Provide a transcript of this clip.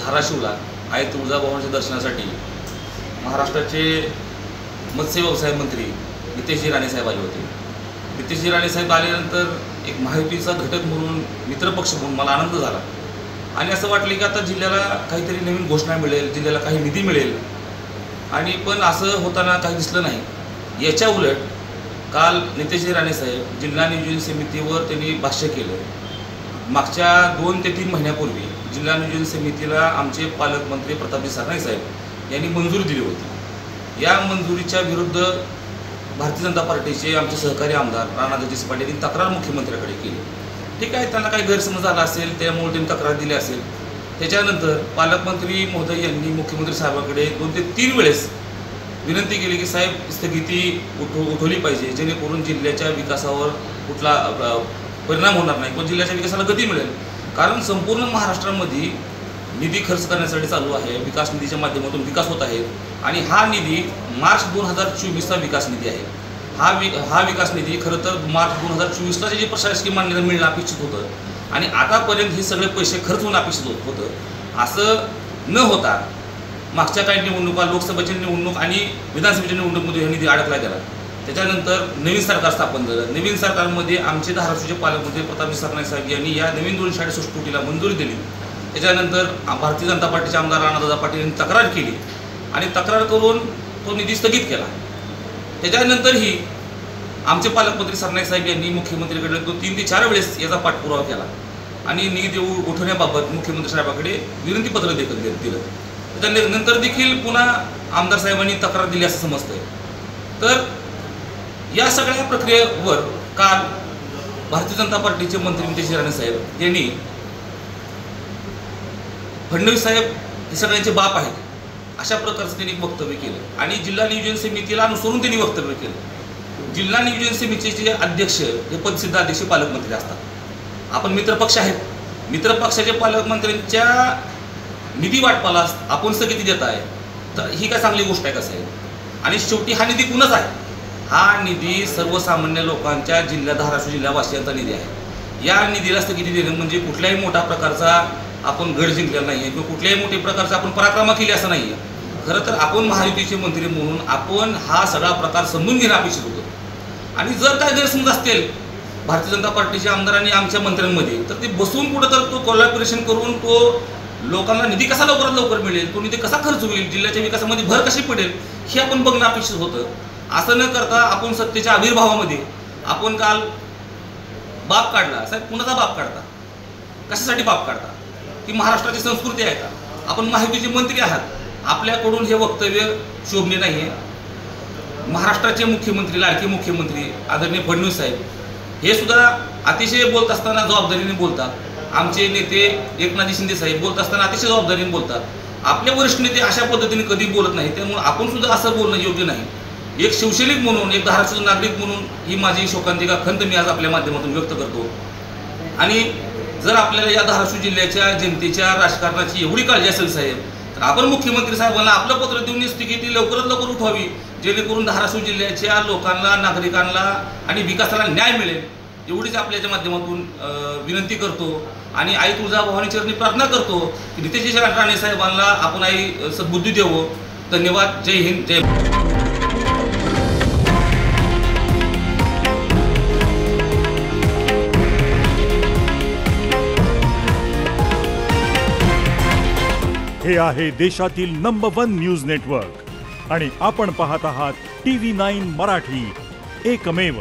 धाराशिवला आई तुळजाभवानीच्या दर्शनासाठी महाराष्ट्राचे मत्स्य व्यवसाय मंत्री नितेशजी राणे साहेब आले होते। नितेशजी राणे साहेब आल्यानंतर एक महायुतीचा घटक म्हणून मित्रपक्ष म्हणून मला आनंद झाला आणि असं वाटलं की आता जिल्ह्याला काहीतरी नवीन घोषणा मिळेल, जिल्ह्याला काही निधी मिळेल आणि पण असं होताना काही दिसलं नाही। याच्या उलट काल नितेशजी राणे साहेब जिल्हा नियोजन समितीवर त्यांनी भाष्य केलं। मागच्या 2 ते 3 महिन्यापूर्वी जिल्हा नियोजन समितीला आमचे पालकमंत्री प्रतापजी सरनाईक साहेब यांनी मंजुरी दिली होती। या मंजुरीच्या विरुद्ध भारतीय जनता पार्टीचे आमचे सहकारी आमदार राणा जगजितसिंह पाटील यांनी तक्रार मुख्यमंत्र्यांकडे केली। ठीक आहे, त्यांना काही गैरसमज झाला असेल त्यामुळे त्यांनी तक्रार दिली असेल। त्याच्यानंतर पालकमंत्री महोदय यांनी मुख्यमंत्री साहेबांकडे 2 ते 3 वेळेस विनंती केली की साहेब स्थगिती उठवली पाहिजे, जेणेकरून जिल्ह्याच्या विकासावर कुठला परिणाम होणार नाही पण जिल्ह्याच्या विकासाला गती मिळेल। कारण संपूर्ण महाराष्ट्रामध्ये निधी खर्च करण्यासाठी चालू आहे, विकास निधीच्या माध्यमातून विकास होत आहे आणि हा निधी मार्च 2024चा विकास निधी आहे। हा विकास निधी खरं तर मार्च 2024ला जी प्रशासकीय मान्यता मिळणं अपेक्षित होतं आणि आतापर्यंत हे सगळे पैसे खर्च होणं अपेक्षित होतं। असं न होता मागच्या काही निवडणुका, लोकसभेची निवडणूक आणि विधानसभेच्या निवडणुकीमध्ये हा निधी अडकला गेला। त्याच्यानंतर नवीन सरकार स्थापन झालं। नवीन सरकारमध्ये आमचे धाराशिवचे पालकमंत्री प्रतापजी सरनाईक साहेब यांनी या नवीन 266 कोटीला मंजुरी दिली। त्याच्यानंतर भारतीय जनता पार्टीचे आमदार राणादादा पाटील यांनी तक्रार केली आणि तक्रार करून तो निधी स्थगित केला। त्याच्यानंतरही आमचे पालकमंत्री सरनाईक साहेब यांनी मुख्यमंत्र्यांकडे 3 ते 4 वेळेस याचा पाठपुरावा केला आणि निधी उठवण्याबाबत मुख्यमंत्री साहेबांकडे विनंतीपत्र देखील दिलं। त्याच्यानंतर देखील पुन्हा आमदार साहेबांनी तक्रार दिली असं समजतंय। तर या सगळ्या प्रक्रियेवर काल भारतीय जनता पार्टीचे मंत्री नितेशजी राणे साहेब यांनी फडणवीस साहेब हे सगळ्यांचे बाप आहेत अशा प्रकारचं त्यांनी वक्तव्य केलं आणि जिल्हा नियोजन समितीला अनुसरून त्यांनी वक्तव्य केलं। जिल्हा नियोजन समितीचे अध्यक्ष हे पदसिद्ध अध्यक्ष पालकमंत्री असतात। आपण मित्रपक्ष आहेत, मित्रपक्षाच्या पालकमंत्र्यांच्या निधी वाटपाला आपण स्थगिती देत आहे तर ही काय चांगली गोष्ट आहे का साहेब? आणि शेवटी हा निधी कुणाचा आहे? हा निधी सर्वसामान्य लोकांच्या जिल्हा धाराशिव जिल्हावासियांचा निधी आहे। या निधीला स्थगिती देणं म्हणजे कुठल्याही मोठ्या प्रकारचा आपण गड जिंकलेला नाही आहे किंवा कुठल्याही मोठ्या प्रकारचा आपण पराक्रमा केली असं नाही आहे। खरं तर आपण महायुतीचे मंत्री म्हणून आपण हा सगळा प्रकार समजून घेणं अपेक्षित होतं आणि जर काय गैरसमज असतील भारतीय जनता पार्टीच्या आमदारांनी आमच्या मंत्र्यांमध्ये तर ते बसून कुठं तर तो कोलॅबोरेशन करून तो लोकांना निधी कसा लवकरात लवकर मिळेल, तो निधी कसा खर्च होईल, जिल्ह्याच्या विकासामध्ये भर कशी पडेल हे आपण बघणं अपेक्षित होतं। असं न करता आपण सत्तेच्या आविर्भावामध्ये आपण काल बाप काढला। साहेब कुणाचा बाप काढता? कशासाठी बाप काढता? ही महाराष्ट्राची संस्कृती आहे का? आपण महायुतीचे मंत्री आहात, आपल्याकडून हे वक्तव्य शोभणे नाही आहे। महाराष्ट्राचे मुख्यमंत्री, लाडके मुख्यमंत्री आदरणीय फडणवीस साहेब हे सुद्धा अतिशय बोलत असताना जबाबदारीने बोलतात। आमचे नेते एकनाथजी शिंदे साहेब बोलत असताना अतिशय जबाबदारीने बोलतात। आपले वरिष्ठ नेते अशा पद्धतीने कधी बोलत नाही, त्यामुळे आपण सुद्धा असं बोलणं योग्य नाही। एक शिवसैनिक म्हणून, एक धाराशिवचा नागरिक म्हणून ही माझी शोकांतिका खंत मी आज आपल्या माध्यमातून व्यक्त करतो। आणि जर आपल्याला या धाराशिव जिल्ह्याच्या जनतेच्या राजकारणाची एवढी काळजी असेल साहेब तर आपण मुख्यमंत्री साहेबांना आपलं पत्र देऊन स्थगिती लवकरात लवकर उठवावी, जेणेकरून धाराशिव जिल्ह्याच्या लोकांना, नागरिकांना आणि विकासाला न्याय मिळेल एवढीच आपल्याच्या माध्यमातून विनंती करतो आणि आई तुळजाभवानी चरणी प्रार्थना करतो की नितेशजी राणे साहेबांना आपण आई सद्बुद्धी देवो। धन्यवाद। जय हिंद, जय भारत। हे आहे देशातील नंबर 1 न्यूज नेटवर्क आणि आपण पाहत आहात TV9 मराठी, एकमेव।